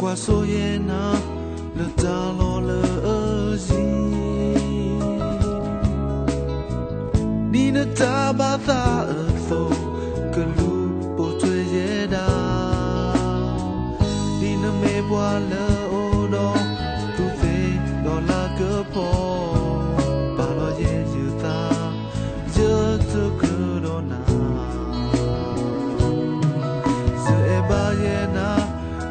qua số yên na lỡ ta lo lỡ gì ni na ta ba ta ở phố cứ lu bộ thuê dễ đào ni na mê qua lỡ ô đó tu về đó là cơ po ba lo dễ dư ta dơ tư cứ đó na dơ e ba dễ na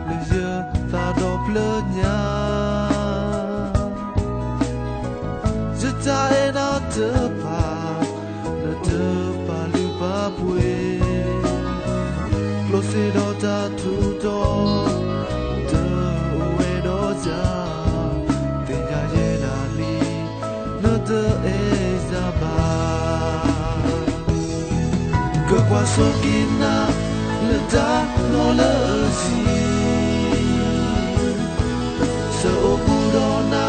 lỡ dơ ta đọc lỡ nhà dơ ta e na tơ pa Close do ta tu do ta uwe do ja te ya ye la li no te e za ba que qua so kina le ta no le si so bu do na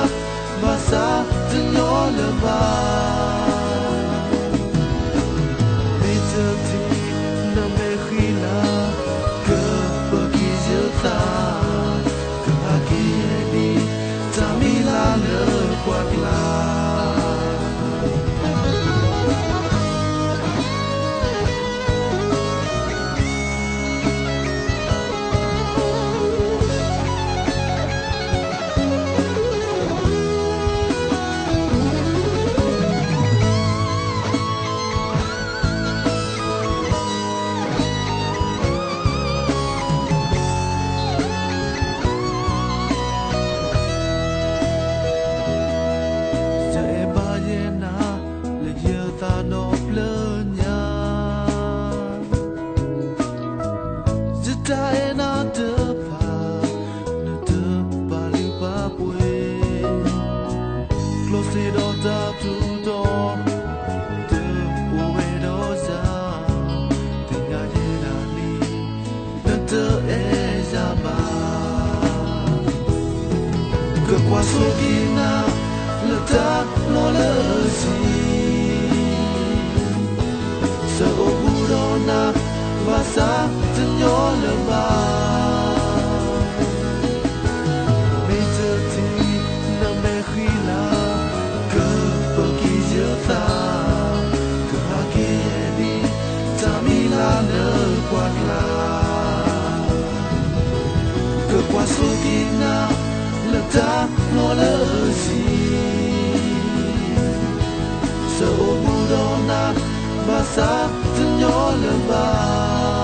ba sa te no le ba qua số kina lỡ ta lo lỡ gì sợ ô bu đó na và xa thân nhỏ lỡ ba bây giờ thì nằm mẹ khi là cơ bờ kỳ giữa ta cơ hà kia đi ta mi la lỡ quạt la cơ qua số kina lỡ ta lo lỡ gì sợ ô bu đó na và xa thân nhỏ lỡ ba